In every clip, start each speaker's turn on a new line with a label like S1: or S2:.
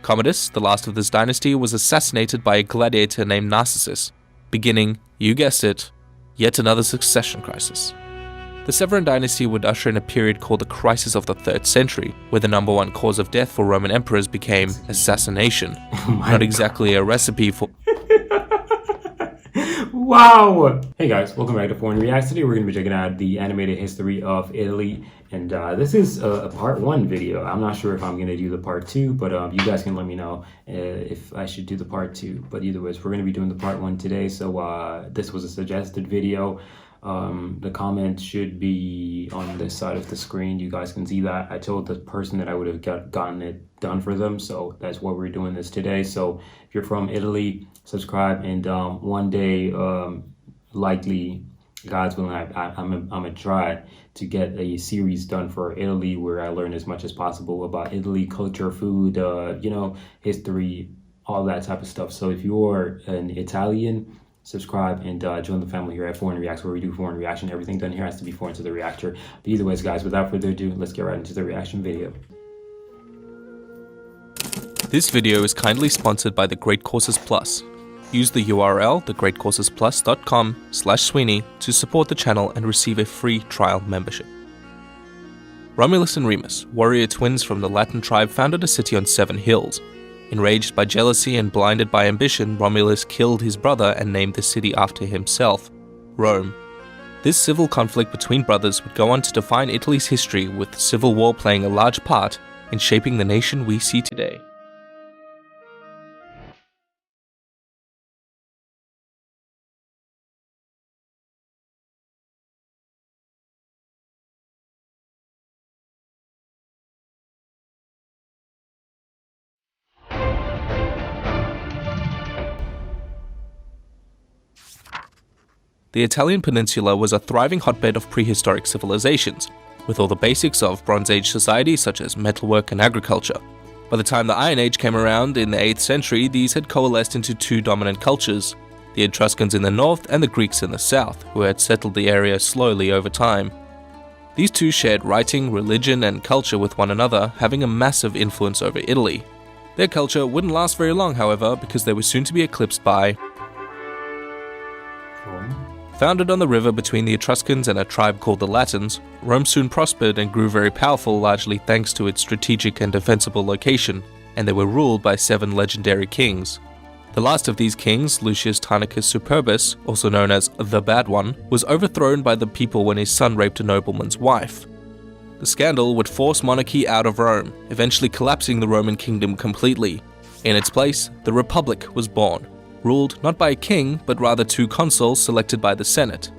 S1: Commodus, the last of this dynasty, was assassinated by a gladiator named Narcissus, beginning, you guessed it, yet another succession crisis. The Severan dynasty would usher in a period called the Crisis of the 3rd Century, where the number one cause of death for Roman emperors became assassination. Not exactly a recipe for...
S2: Wow! Hey guys, welcome back to Foreign Reacts. Today we're going to be checking out the animated history of Italy, and this is a part 1 video. I'm not sure if I'm going to do the part 2, but you guys can let me know if I should do the part 2. But either way, we're going to be doing the part 1 today, so this was a suggested video. The comment should be on this side of the screen. You guys can see that. I told the person that I would have gotten it done for them, so that's why we're doing this today. So if you're from Italy, subscribe, and one day, likely, God's willing, I'm gonna try to get a series done for Italy where I learn as much as possible about Italy, culture, food, history, all that type of stuff. So if you're an Italian, subscribe and join the family here at Foreign Reacts, where we do foreign reaction. Everything done here has to be foreign to the reactor. But either ways, guys, without further ado, let's get right into the reaction video.
S1: This video is kindly sponsored by The Great Courses Plus. Use the URL thegreatcoursesplus.com/Sweeney to support the channel and receive a free trial membership. Romulus and Remus, warrior twins from the Latin tribe, founded a city on 7 hills. Enraged by jealousy and blinded by ambition, Romulus killed his brother and named the city after himself, Rome. This civil conflict between brothers would go on to define Italy's history, with the civil war playing a large part in shaping the nation we see today. The Italian peninsula was a thriving hotbed of prehistoric civilizations, with all the basics of Bronze Age society such as metalwork and agriculture. By the time the Iron Age came around in the 8th century, these had coalesced into 2 dominant cultures, the Etruscans in the north and the Greeks in the south, who had settled the area slowly over time. These two shared writing, religion, and culture with one another, having a massive influence over Italy. Their culture wouldn't last very long, however, because they were soon to be eclipsed by
S2: Rome.
S1: Founded on the river between the Etruscans and a tribe called the Latins, Rome soon prospered and grew very powerful, largely thanks to its strategic and defensible location, and they were ruled by 7 legendary kings. The last of these kings, Lucius Tarquinius Superbus, also known as the Bad One, was overthrown by the people when his son raped a nobleman's wife. The scandal would force monarchy out of Rome, eventually collapsing the Roman kingdom completely. In its place, the Republic was born, ruled not by a king, but rather 2 consuls selected by the Senate.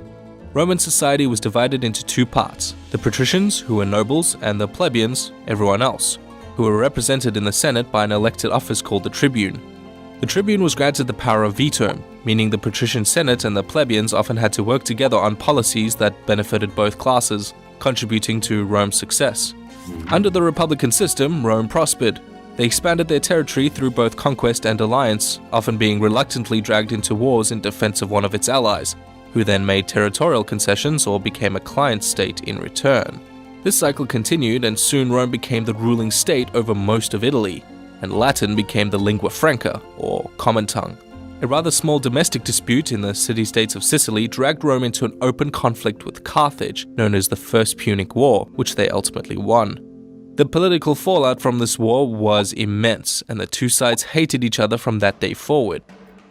S1: Roman society was divided into 2 parts, the patricians, who were nobles, and the plebeians, everyone else, who were represented in the Senate by an elected office called the tribune. The tribune was granted the power of veto, meaning the patrician Senate and the plebeians often had to work together on policies that benefited both classes, contributing to Rome's success. Under the republican system, Rome prospered. They expanded their territory through both conquest and alliance, often being reluctantly dragged into wars in defense of one of its allies, who then made territorial concessions or became a client state in return. This cycle continued, and soon Rome became the ruling state over most of Italy, and Latin became the lingua franca, or common tongue. A rather small domestic dispute in the city-states of Sicily dragged Rome into an open conflict with Carthage, known as the First Punic War, which they ultimately won. The political fallout from this war was immense, and the 2 sides hated each other from that day forward.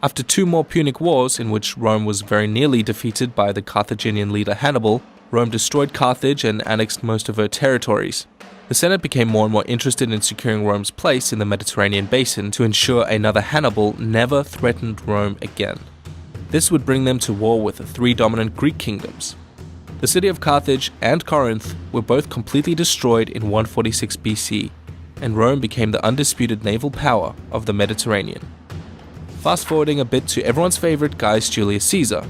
S1: After 2 more Punic Wars, in which Rome was very nearly defeated by the Carthaginian leader Hannibal, Rome destroyed Carthage and annexed most of her territories. The Senate became more and more interested in securing Rome's place in the Mediterranean basin to ensure another Hannibal never threatened Rome again. This would bring them to war with the 3 dominant Greek kingdoms. The city of Carthage and Corinth were both completely destroyed in 146 BC, and Rome became the undisputed naval power of the Mediterranean. Fast forwarding a bit to everyone's favorite Gaius Julius Caesar.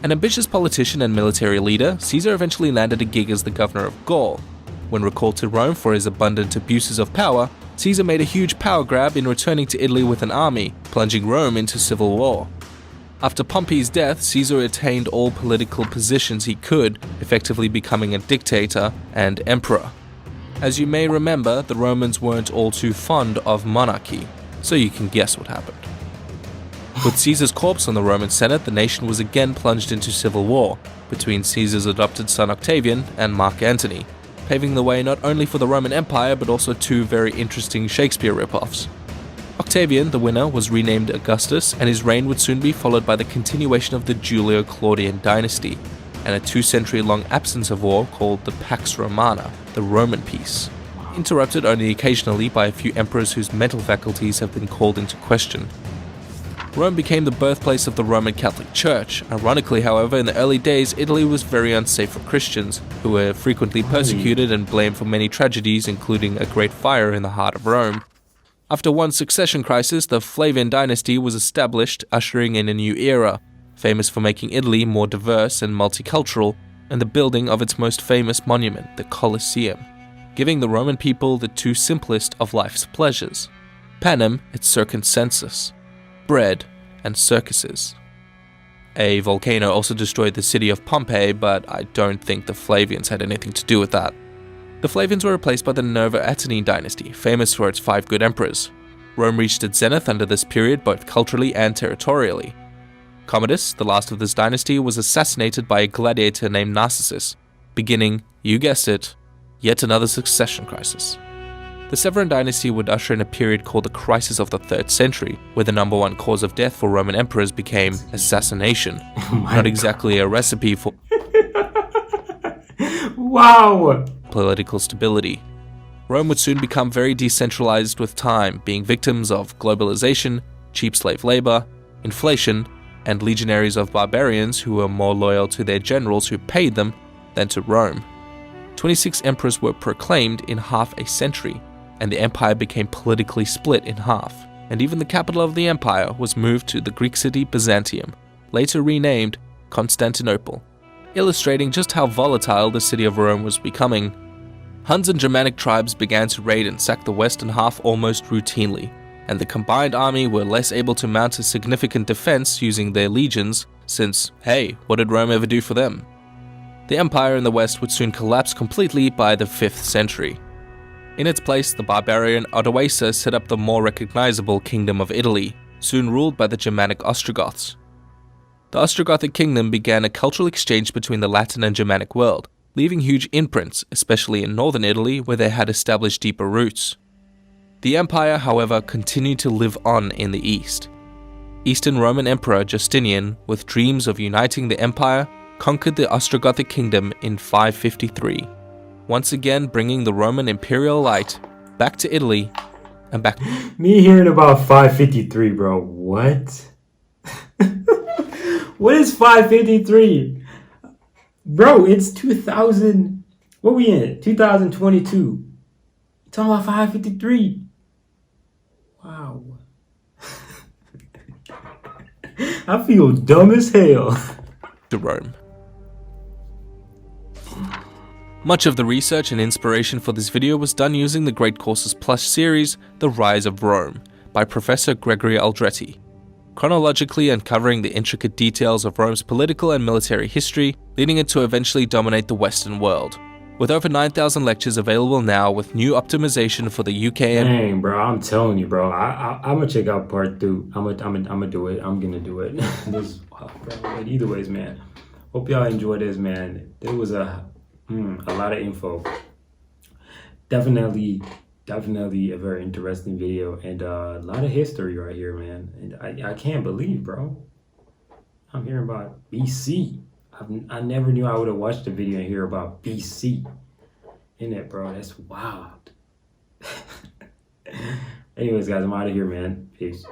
S1: An ambitious politician and military leader, Caesar eventually landed a gig as the governor of Gaul. When recalled to Rome for his abundant abuses of power, Caesar made a huge power grab in returning to Italy with an army, plunging Rome into civil war. After Pompey's death, Caesar attained all political positions he could, effectively becoming a dictator and emperor. As you may remember, the Romans weren't all too fond of monarchy, so you can guess what happened. With Caesar's corpse on the Roman Senate, the nation was again plunged into civil war between Caesar's adopted son Octavian and Mark Antony, paving the way not only for the Roman Empire but also two very interesting Shakespeare ripoffs. Octavian, the winner, was renamed Augustus, and his reign would soon be followed by the continuation of the Julio-Claudian dynasty, and a 2-century-long absence of war called the Pax Romana, the Roman peace, interrupted only occasionally by a few emperors whose mental faculties have been called into question. Rome became the birthplace of the Roman Catholic Church. Ironically, however, in the early days, Italy was very unsafe for Christians, who were frequently persecuted and blamed for many tragedies, including a great fire in the heart of Rome. After one succession crisis, the Flavian dynasty was established, ushering in a new era, famous for making Italy more diverse and multicultural, and the building of its most famous monument, the Colosseum, giving the Roman people the two simplest of life's pleasures: panem et circenses, bread and circuses. A volcano also destroyed the city of Pompeii, but I don't think the Flavians had anything to do with that. The Flavians were replaced by the Nerva-Antonine dynasty, famous for its 5 good emperors. Rome reached its zenith under this period both culturally and territorially. Commodus, the last of this dynasty, was assassinated by a gladiator named Narcissus, beginning, you guessed it, yet another succession crisis. The Severan dynasty would usher in a period called the Crisis of the 3rd Century, where the number one cause of death for Roman emperors became assassination. Not exactly a recipe for
S2: wow!
S1: Political stability. Rome would soon become very decentralized with time, being victims of globalization, cheap slave labor, inflation, and legionaries of barbarians who were more loyal to their generals who paid them than to Rome. 26 emperors were proclaimed in half a century, and the empire became politically split in half, and even the capital of the empire was moved to the Greek city Byzantium, later renamed Constantinople, illustrating just how volatile the city of Rome was becoming. Huns and Germanic tribes began to raid and sack the western half almost routinely, and the combined army were less able to mount a significant defense using their legions, since, hey, what did Rome ever do for them? The empire in the west would soon collapse completely by the 5th century. In its place, the barbarian Odoacer set up the more recognizable Kingdom of Italy, soon ruled by the Germanic Ostrogoths. The Ostrogothic kingdom began a cultural exchange between the Latin and Germanic world, leaving huge imprints, especially in northern Italy where they had established deeper roots. The empire, however, continued to live on in the east. Eastern Roman Emperor Justinian, with dreams of uniting the empire, conquered the Ostrogothic kingdom in 553, once again bringing the Roman imperial light back to Italy and back.
S2: Me hearing about 553, bro. What? What is 553? Bro, it's 2000. What we in? 2022. You talking about 553? Wow. I feel dumb as hell.
S1: To Rome. Much of the research and inspiration for this video was done using the Great Courses Plus series, The Rise of Rome, by Professor Gregory Aldretti, chronologically uncovering the intricate details of Rome's political and military history, leading it to eventually dominate the Western world. With over 9,000 lectures available now with new optimization for the UK and...
S2: Dang, bro, I'm telling you, bro. I'm gonna check out part 2. I'm gonna do it. I'm gonna do it. This, wow, bro. But either ways, man. Hope y'all enjoyed this, man. There was a lot of info. Definitely a very interesting video, and a lot of history right here, man. And I can't believe, bro, I'm hearing about BC. I never knew I would have watched a video and hear about BC. Isn't it, bro? That's wild. Anyways, guys, I'm out of here, man. Peace.